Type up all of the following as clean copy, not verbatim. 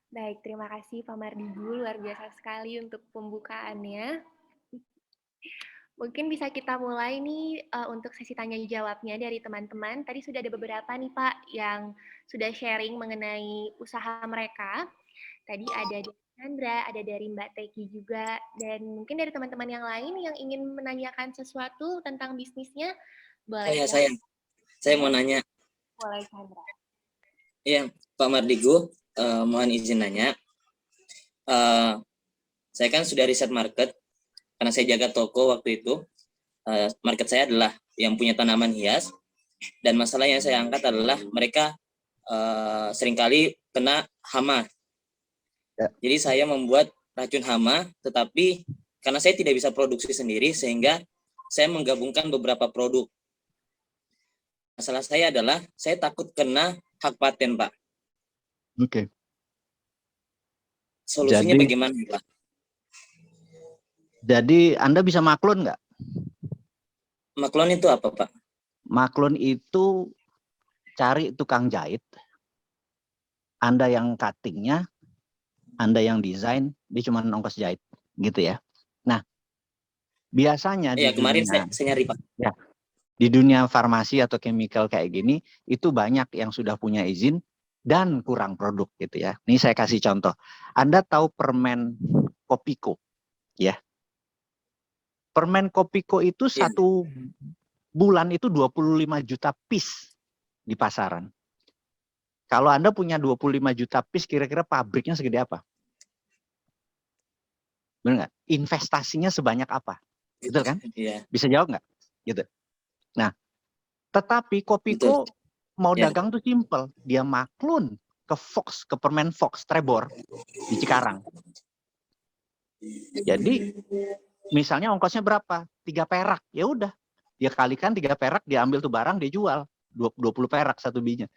Baik, terima kasih Pak Mardigu, luar biasa sekali untuk pembukaannya. Mungkin bisa kita mulai nih untuk sesi tanya jawabnya dari teman-teman. Tadi sudah ada beberapa nih Pak yang sudah sharing mengenai usaha mereka. Tadi ada dari Sandra, ada dari Mbak Teki juga, dan mungkin dari teman-teman yang lain yang ingin menanyakan sesuatu tentang bisnisnya, boleh Saya, ya? saya, saya mau nanya. Boleh Sandra. Iya, Pak Mardigu, mohon izin nanya. Saya kan sudah riset market, karena saya jaga toko waktu itu. Market saya adalah yang punya tanaman hias, dan masalah yang saya angkat adalah mereka seringkali kena hama. Ya. Jadi saya membuat racun hama, tetapi karena saya tidak bisa produksi sendiri, sehingga saya menggabungkan beberapa produk. Masalah saya adalah saya takut kena hak paten, Pak. Oke. Solusinya bagaimana, Pak? Jadi Anda bisa maklun nggak? Maklon itu apa, Pak? Maklun itu cari tukang jahit, Anda yang cuttingnya, Anda yang desain, dia cuma ongkos jahit, gitu ya. Nah, biasanya Ya, kemarin saya nyari, Pak. Ya, di dunia farmasi atau chemical kayak gini, itu banyak yang sudah punya izin dan kurang produk gitu ya. Ini saya kasih contoh. Anda tahu permen Kopiko, ya? Permen Kopiko itu satu bulan itu 25 juta piece di pasaran. Kalau Anda punya 25 juta piece, kira-kira pabriknya segede apa? Benar nggak? Investasinya sebanyak apa? Betul kan? Iya. Bisa jawab nggak? Gitu. Nah, tetapi Kopiko mau dagang tuh simple. Dia maklun ke Fox, ke permen Fox, Trebor, di Cikarang. Jadi, misalnya ongkosnya berapa? 3 perak. Ya udah. Dia kalikan 3 perak, dia ambil tuh barang, dia jual. 20 perak satu bijinya.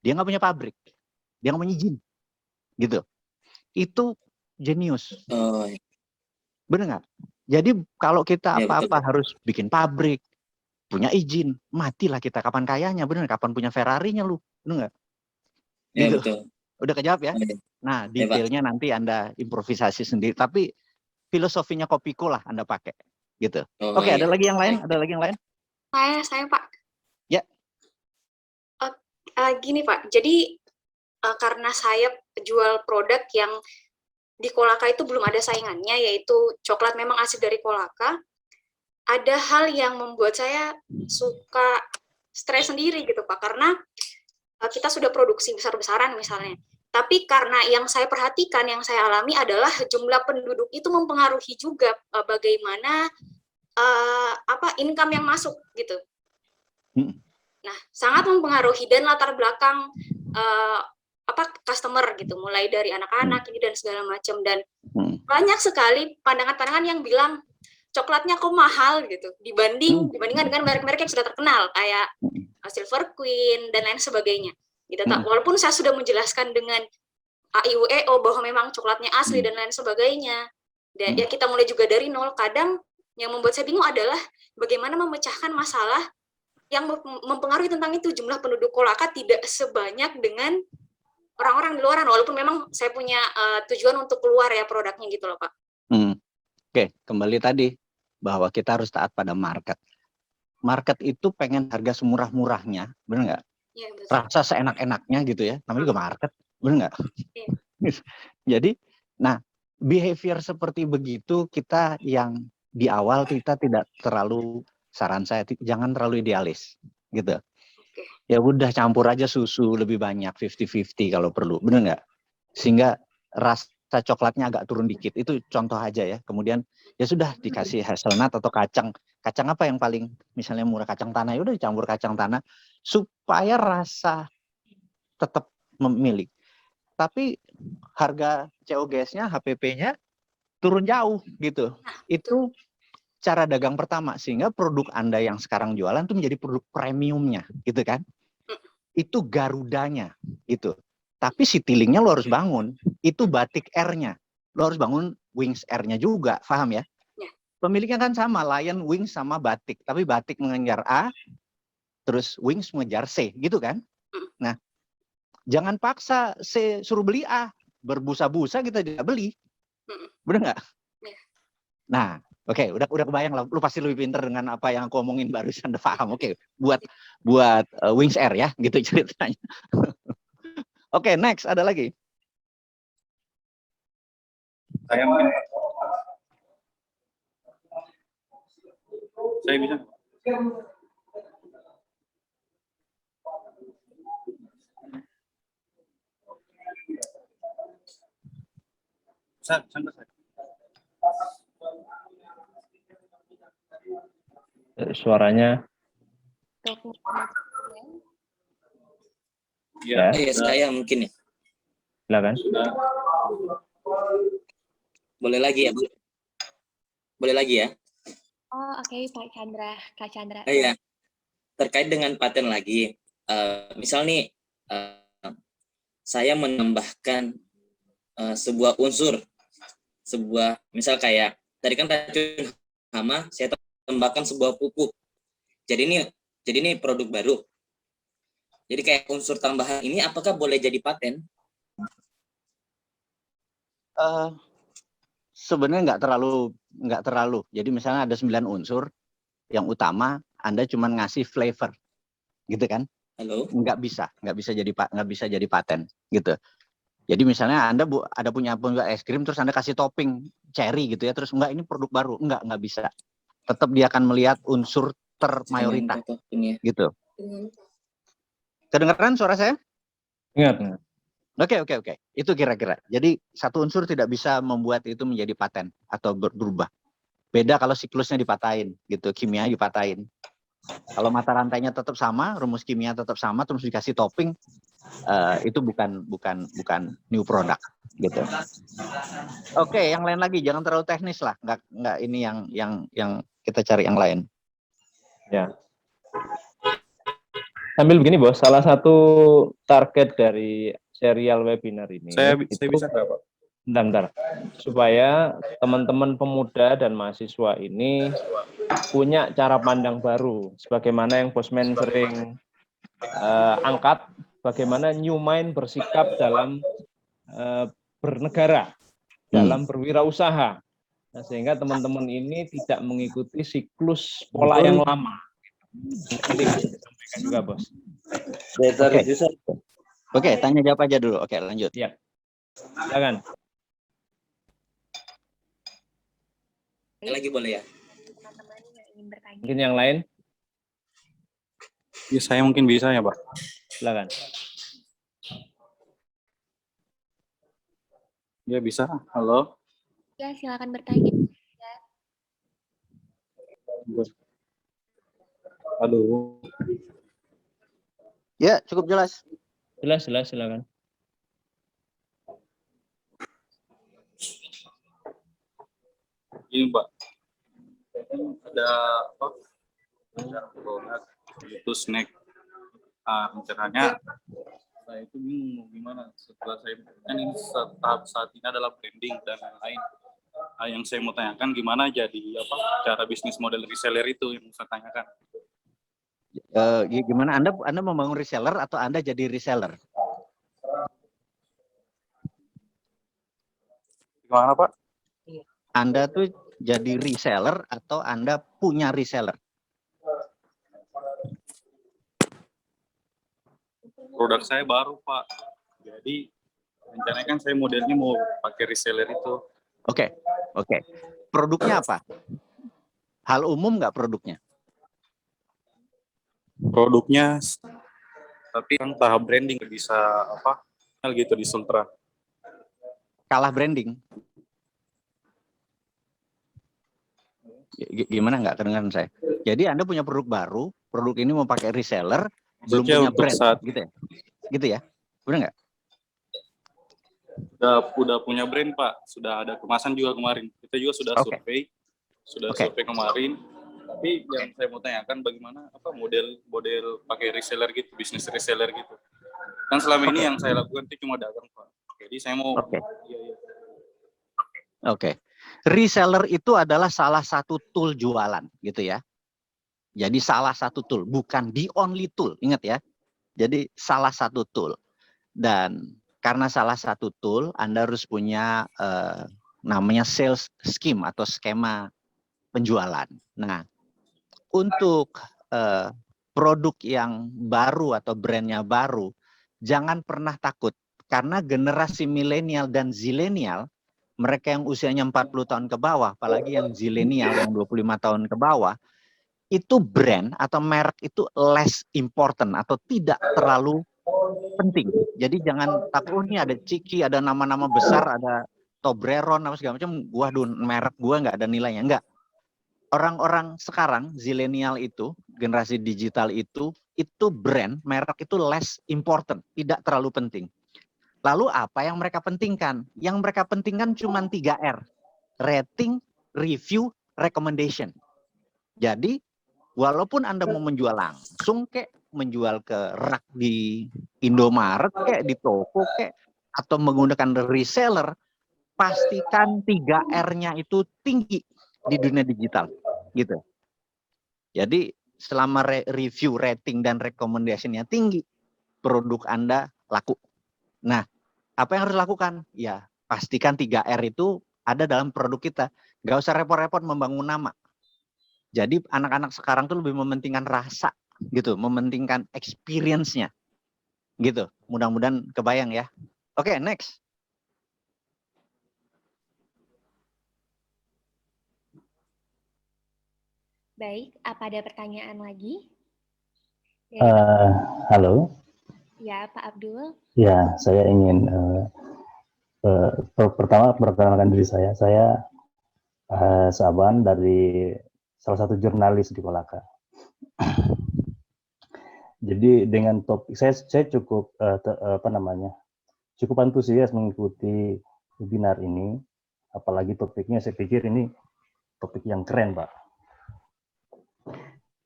Dia nggak punya pabrik. Dia nggak punya izin. Gitu. Itu jenius. Bener nggak? Jadi kalau kita apa-apa harus bikin pabrik, punya izin, matilah kita. Kapan kayanya? Bener, kapan punya Ferrarinya lu? Bener nggak? Ya, gitu. betul. Udah kejawab ya? Nah, detailnya nanti Anda improvisasi sendiri. Tapi filosofinya Kopiko lah Anda pakai. Gitu. Oke, ada lagi yang lain? Ada lagi yang lain? Saya Pak. Ya. Gini Pak, jadi karena saya jual produk yang di Kolaka itu belum ada saingannya, yaitu coklat memang asli dari Kolaka, ada hal yang membuat saya suka stres sendiri gitu Pak, karena kita sudah produksi besar-besaran misalnya, tapi karena yang saya perhatikan, yang saya alami adalah jumlah penduduk itu mempengaruhi juga bagaimana income yang masuk gitu. Nah, sangat mempengaruhi, dan latar belakang customer gitu, mulai dari anak-anak ini dan segala macam, dan banyak sekali pandangan-pandangan yang bilang coklatnya kok mahal gitu dibandingkan dengan merek-merek yang sudah terkenal kayak Silver Queen dan lain sebagainya gitu. Walaupun saya sudah menjelaskan dengan AIUEO bahwa memang coklatnya asli dan lain sebagainya, dan ya kita mulai juga dari nol, kadang yang membuat saya bingung adalah bagaimana memecahkan masalah yang mempengaruhi tentang itu. Jumlah penduduk Kolaka tidak sebanyak dengan orang-orang di luaran, walaupun memang saya punya tujuan untuk keluar ya produknya gitu loh Pak. Oke, kembali tadi bahwa kita harus taat pada market. Market itu pengen harga semurah-murahnya, benar nggak? Ya, betul. Rasa seenak-enaknya gitu ya, namanya juga market, benar nggak? Ya. Jadi, nah behavior seperti begitu kita yang di awal kita tidak terlalu, saran saya jangan terlalu idealis, gitu. Ya udah campur aja susu lebih banyak 50-50 kalau perlu, bener nggak? Sehingga rasa coklatnya agak turun dikit. Itu contoh aja ya. Kemudian ya sudah dikasih hazelnut atau kacang. Kacang apa yang paling misalnya murah? Kacang tanah. Ya udah dicampur kacang tanah supaya rasa tetap memilih. Tapi harga COGS-nya, HPP-nya turun jauh gitu. Itu cara dagang pertama, sehingga produk Anda yang sekarang jualan itu menjadi produk premiumnya, gitu kan? Itu Garudanya, gitu. Tapi Citylink-nya lo harus bangun, itu Batik R-nya. Lo harus bangun Wings R-nya juga, paham ya? Pemiliknya kan sama, Lion, Wings sama Batik. Tapi Batik mengejar A, terus Wings mengejar C, gitu kan? Nah, jangan paksa C suruh beli A. berbusa-busa kita tidak beli. Mm-mm. Benar nggak? Iya. Nah, oke, udah kebayang lah. Lu pasti lebih pinter dengan apa yang aku omongin barusan, udah paham. Oke, buat Wings Air ya, gitu ceritanya. Oke, next ada lagi. Saya mungkin. Saya bisa. Suaranya Ya, Iya, saya mungkin ya. silakan. sudah. Boleh lagi ya, Bu? Boleh lagi ya? Oh, oke, Pak Chandra, Kak Chandra. Iya. Terkait dengan paten lagi. Misal nih, saya menambahkan sebuah unsur, misal kayak tadi kan racun hama, saya tambahkan sebuah pupuk. Jadi ini produk baru. Jadi kayak unsur tambahan ini apakah boleh jadi paten? Sebenarnya nggak terlalu. Jadi misalnya ada 9 unsur, yang utama Anda cuma ngasih flavor, gitu kan? Halo? Nggak bisa jadi paten, gitu. Jadi misalnya Anda ada punya es krim, terus Anda kasih topping cherry gitu ya, terus enggak ini produk baru, nggak bisa. Tetap dia akan melihat unsur termayoritas, gitu. Kedengeran suara saya? Ingat. Oke. Itu kira-kira. Jadi satu unsur tidak bisa membuat itu menjadi paten atau berubah. Beda kalau siklusnya dipatahin, gitu, kimia dipatahin. Kalau mata rantainya tetap sama, rumus kimia tetap sama, terus dikasih topping, itu bukan new product, gitu. Oke, yang lain lagi, jangan terlalu teknis lah, nggak ini yang kita cari yang lain. Ya. Sambil begini, Bos, salah satu target dari serial webinar ini Saya bisa nggak, Pak? Bentar. Supaya teman-teman pemuda dan mahasiswa ini punya cara pandang baru, sebagaimana yang Bosman sering angkat, bagaimana new mind bersikap dalam bernegara, dalam berwirausaha, nah, sehingga teman-teman ini tidak mengikuti siklus pola yang lama. Ini disampaikan juga, Bos. Oke, tanya jawab aja dulu. Oke, lanjut. Ya, silakan. Lagi boleh ya? Teman-teman yang ingin bertanya. Mungkin yang lain, Ya, saya mungkin bisa ya, Pak. silakan. Ya, bisa. Halo. Ya, silakan bertanya. Aduh. Ya, cukup jelas. Jelas, silakan. Ini, Pak. Ada apa? Ada produk itu snack. Rencananya saya itu bingung mau gimana setelah saya kan ini tahap saat ini adalah branding dan lain-lain. Yang saya mau tanyakan gimana jadi apa cara bisnis model reseller itu yang saya tanyakan. Gimana Anda membangun reseller atau Anda jadi reseller? Gimana, Pak? Anda tuh jadi reseller atau Anda punya reseller? Produk saya baru, Pak. Jadi rencananya kan saya modelnya mau pakai reseller itu. Oke. Produknya apa? Hal umum nggak produknya? Produknya tapi yang tahap branding bisa apa hal gitu di Sultra. Kalah branding. Gimana nggak kedengaran saya? Jadi Anda punya produk baru, produk ini mau pakai reseller, belum punya brand, gitu ya? Gitu ya? Benar nggak? Udah punya brand, Pak. Sudah ada kemasan juga kemarin. Kita juga sudah survei kemarin. Tapi yang saya mau tanyakan bagaimana apa model pakai reseller gitu, bisnis reseller gitu. Kan selama ini yang saya lakukan itu cuma dagang, Pak. Jadi saya mau Oke. Reseller itu adalah salah satu tool jualan, gitu ya. Jadi salah satu tool, bukan the only tool. Ingat ya. Jadi salah satu tool. Dan Karena salah satu tool, Anda harus punya namanya sales scheme atau skema penjualan. Nah, untuk produk yang baru atau brandnya baru, jangan pernah takut. Karena generasi milenial dan zilenial, mereka yang usianya 40 tahun ke bawah, apalagi yang zilenial yang 25 tahun ke bawah, itu brand atau merek itu less important atau tidak terlalu penting. Jadi jangan takut, oh ini ada Ciki, ada nama-nama besar, ada Toblerone, apa segala macam, waduh merek gua nggak ada nilainya. Enggak. Orang-orang sekarang, zilenial itu, generasi digital itu brand, merek itu less important, tidak terlalu penting. Lalu apa yang mereka pentingkan? Yang mereka pentingkan cuma 3R. Rating, review, recommendation. Jadi, walaupun Anda mau menjual langsung, kayak menjual ke rak di Indomaret, kayak di toko, kayak atau menggunakan reseller, pastikan 3R-nya itu tinggi di dunia digital, gitu. Jadi selama review, rating, dan recommendation-nya tinggi, produk Anda laku. Nah, apa yang harus dilakukan? Ya, pastikan 3R itu ada dalam produk kita. Nggak usah repot-repot membangun nama. Jadi anak-anak sekarang tuh lebih mementingkan rasa, gitu, mementingkan experience-nya, gitu. Mudah-mudahan kebayang ya. Oke, next. Baik, apa ada pertanyaan lagi? Halo. Ya, Pak Abdul. Ya, saya ingin pertama perkenalkan diri saya. Saya Saban dari salah satu jurnalis di Kolaka. Jadi dengan topik saya cukup cukup antusias mengikuti webinar ini. Apalagi topiknya saya pikir ini topik yang keren, Pak.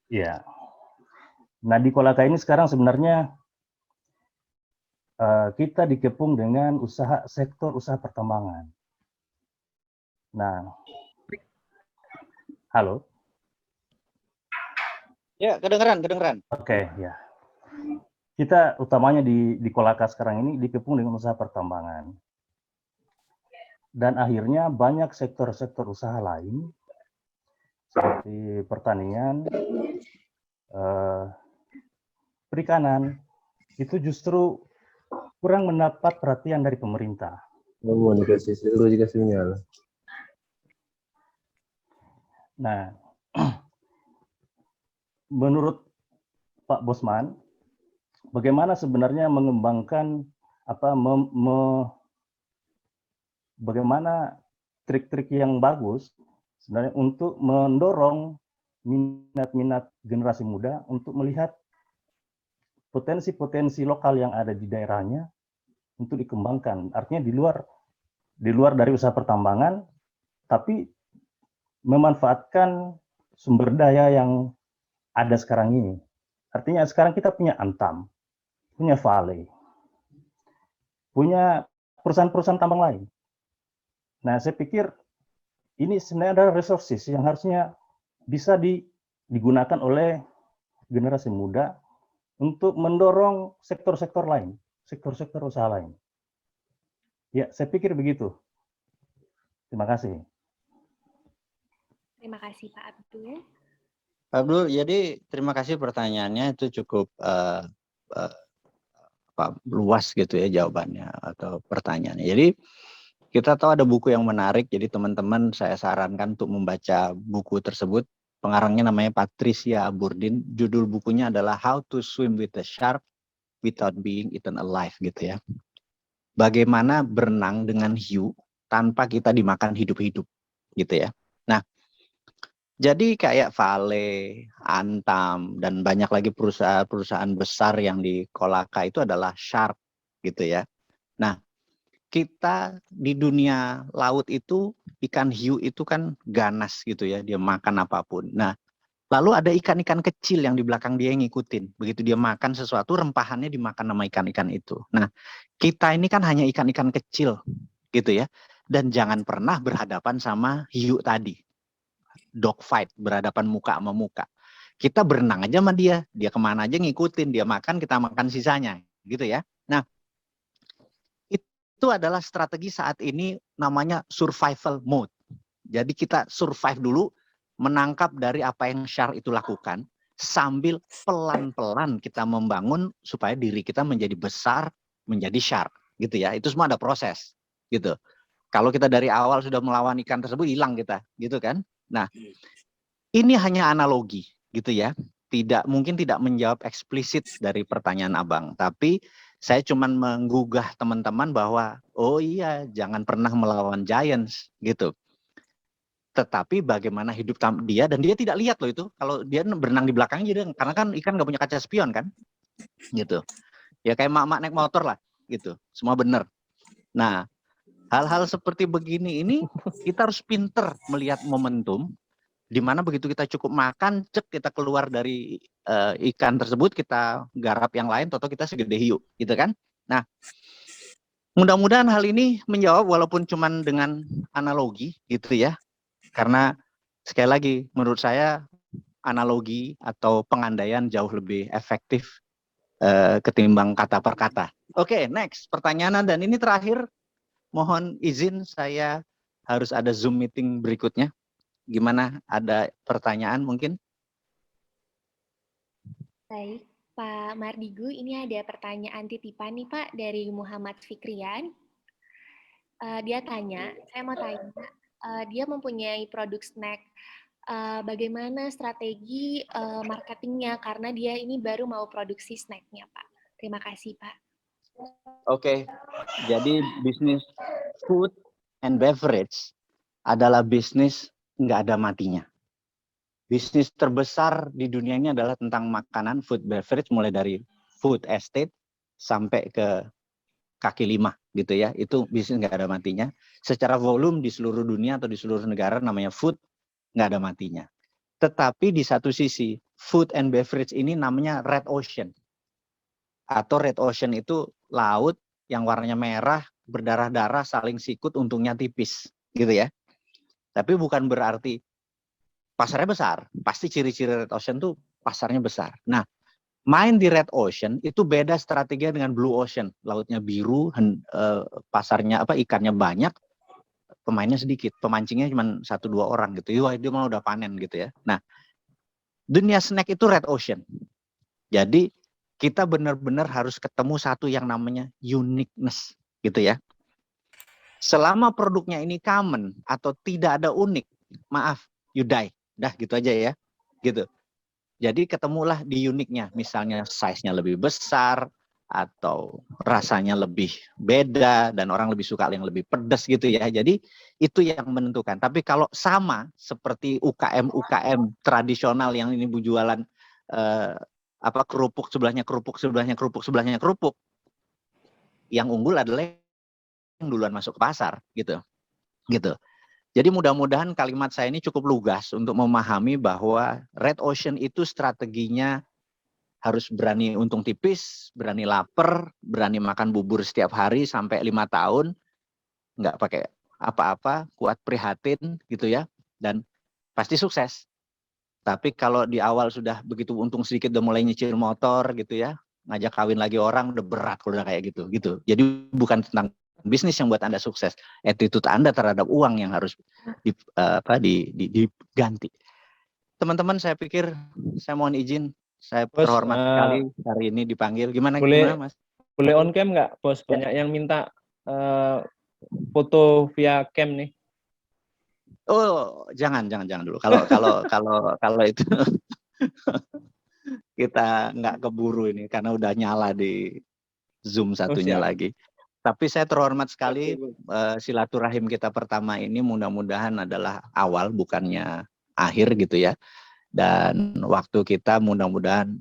Ya. Nah, di Kolaka ini sekarang sebenarnya kita dikepung dengan sektor usaha pertambangan. Nah, halo? Ya, kedengeran. Oke, ya. Kita utamanya di Kolaka sekarang ini dikepung dengan usaha pertambangan. Dan akhirnya banyak sektor-sektor usaha lain, seperti pertanian, perikanan, itu justru kurang mendapat perhatian dari pemerintah. Nah, menurut Pak Bosman, bagaimana sebenarnya mengembangkan bagaimana trik-trik yang bagus sebenarnya untuk mendorong minat-minat generasi muda untuk melihat potensi-potensi lokal yang ada di daerahnya untuk dikembangkan. Artinya di luar dari usaha pertambangan, tapi memanfaatkan sumber daya yang ada sekarang ini. Artinya sekarang kita punya Antam, punya Vale, punya perusahaan-perusahaan tambang lain. Nah, saya pikir ini sebenarnya adalah resources yang harusnya bisa digunakan oleh generasi muda untuk mendorong sektor-sektor lain, sektor-sektor usaha lain. Ya, saya pikir begitu. Terima kasih. Terima kasih Pak Abdul. Pak Abdul, jadi terima kasih pertanyaannya, itu cukup luas gitu ya jawabannya atau pertanyaannya. Jadi kita tahu ada buku yang menarik, jadi teman-teman saya sarankan untuk membaca buku tersebut. Pengarangnya namanya Patricia Aburdin. Judul bukunya adalah How to Swim with the Shark Without Being Eaten Alive gitu ya. Bagaimana berenang dengan hiu tanpa kita dimakan hidup-hidup gitu ya. Nah, jadi kayak Vale, Antam, dan banyak lagi perusahaan-perusahaan besar yang di Kolaka itu adalah shark gitu ya. Nah, kita di dunia laut itu, ikan hiu itu kan ganas gitu ya, dia makan apapun. Nah, lalu ada ikan-ikan kecil yang di belakang dia yang ngikutin. Begitu dia makan sesuatu, rempahannya dimakan sama ikan-ikan itu. Nah, kita ini kan hanya ikan-ikan kecil gitu ya. Dan jangan pernah berhadapan sama hiu tadi. Dogfight, berhadapan muka sama muka. Kita berenang aja sama dia kemana aja ngikutin, dia makan, kita makan sisanya gitu ya. Nah, itu adalah strategi saat ini namanya survival mode. Jadi kita survive dulu, menangkap dari apa yang Shark itu lakukan, sambil pelan-pelan kita membangun supaya diri kita menjadi besar, menjadi Shark, gitu ya. Itu semua ada proses, gitu. Kalau kita dari awal sudah melawan ikan tersebut, hilang kita, gitu kan. Nah, ini hanya analogi, gitu ya. Mungkin tidak menjawab eksplisit dari pertanyaan Abang, tapi saya cuma menggugah teman-teman bahwa, oh iya, jangan pernah melawan giants, gitu. Tetapi bagaimana hidup dia, dan dia tidak lihat loh itu, kalau dia berenang di belakangnya, karena kan ikan nggak punya kaca spion kan, gitu. Ya kayak mak-mak naik motor lah, gitu. Semua benar. Nah, hal-hal seperti begini ini kita harus pinter melihat momentum, di mana begitu kita cukup makan, cek kita keluar dari ikan tersebut, kita garap yang lain, toto kita segede hiu, gitu kan. Nah, mudah-mudahan hal ini menjawab walaupun cuman dengan analogi, gitu ya. Karena sekali lagi, menurut saya analogi atau pengandaian jauh lebih efektif ketimbang kata per kata. Oke, next pertanyaan, dan ini terakhir. Mohon izin saya harus ada Zoom meeting berikutnya. Gimana, ada pertanyaan mungkin? Baik, Pak Mardigu, ini ada pertanyaan titipan nih Pak dari Muhammad Fikrian. Dia tanya, saya mau tanya, dia mempunyai produk snack. Bagaimana strategi marketingnya karena dia ini baru mau produksi snacknya, Pak. Terima kasih, Pak. Oke, jadi bisnis food and beverage adalah bisnis nggak ada matinya. Bisnis terbesar di dunia ini adalah tentang makanan, food beverage, mulai dari food estate sampai ke kaki lima gitu ya. Itu bisnis nggak ada matinya. Secara volume di seluruh dunia atau di seluruh negara namanya food nggak ada matinya. Tetapi di satu sisi food and beverage ini namanya red ocean. Atau red ocean itu laut yang warnanya merah, berdarah-darah, saling sikut, untungnya tipis gitu ya. Tapi bukan berarti pasarnya besar. Pasti ciri-ciri red ocean tuh pasarnya besar. Nah, main di red ocean itu beda strateginya dengan blue ocean. Lautnya biru, pasarnya ikannya banyak, pemainnya sedikit, pemancingnya cuma 1-2 orang gitu. Wah, dia malah udah panen gitu ya. Nah, dunia snack itu red ocean. Jadi kita benar-benar harus ketemu satu yang namanya uniqueness gitu ya. Selama produknya ini common atau tidak ada unik, maaf, you die. Dah gitu aja ya. Gitu. Jadi ketemulah di uniknya, misalnya size-nya lebih besar atau rasanya lebih beda dan orang lebih suka yang lebih pedas gitu ya. Jadi itu yang menentukan. Tapi kalau sama seperti UKM tradisional yang ini jualan kerupuk sebelahnya kerupuk sebelahnya kerupuk sebelahnya kerupuk, yang unggul adalah yang duluan masuk ke pasar gitu. Jadi mudah-mudahan kalimat saya ini cukup lugas untuk memahami bahwa red ocean itu strateginya harus berani untung tipis, berani lapar, berani makan bubur setiap hari sampai 5 tahun, nggak pakai apa-apa, kuat prihatin gitu ya, dan pasti sukses. Tapi kalau di awal sudah begitu untung sedikit udah mulai nyicil motor gitu ya, ngajak kawin lagi orang udah berat kalau udah kayak gitu. Jadi bukan tentang bisnis yang buat Anda sukses, attitude Anda terhadap uang yang harus diganti. Teman-teman, saya pikir saya mohon izin, saya terhormat sekali hari ini dipanggil. Gimana Mas? Boleh on cam nggak, Bos? Banyak yang minta foto via cam nih. Oh, jangan dulu. Kalau itu kita nggak keburu ini karena udah nyala di Zoom satunya lagi. Tapi saya terhormat sekali silaturahim kita pertama ini mudah-mudahan adalah awal bukannya akhir gitu ya. Dan waktu kita mudah-mudahan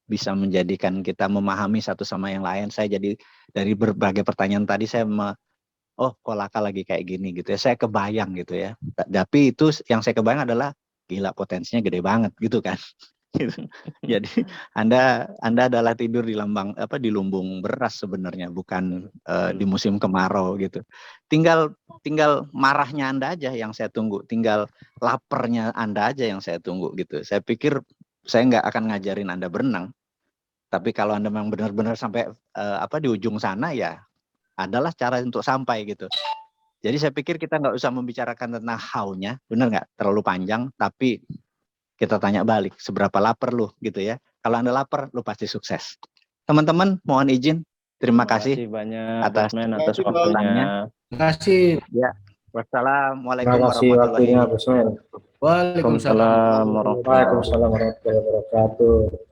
bisa menjadikan kita memahami satu sama yang lain. Saya jadi dari berbagai pertanyaan tadi saya oh kok Laka lagi kayak gini gitu ya. Saya kebayang gitu ya. Tapi itu yang saya kebayang adalah gila potensinya gede banget gitu kan. Jadi Anda adalah tidur di lumbung beras sebenarnya, bukan di musim kemarau gitu. Tinggal marahnya Anda aja yang saya tunggu, tinggal laparnya Anda aja yang saya tunggu gitu. Saya pikir saya nggak akan ngajarin Anda berenang, tapi kalau Anda memang benar-benar sampai di ujung sana ya adalah cara untuk sampai gitu. Jadi saya pikir kita nggak usah membicarakan tentang how-nya, benar nggak? Terlalu panjang, tapi kita tanya balik, seberapa lapar lu gitu ya. Kalau Anda lapar, lu pasti sukses. Teman-teman, mohon izin. Terima kasih banyak atas waktunya. Terima kasih. Ya. Wassalamualaikum Terima kasih waktunya, warahmatullahi Bosman. Waalaikumsalam warahmatullahi wabarakatuh. Waalaikumsalam warahmatullahi wabarakatuh.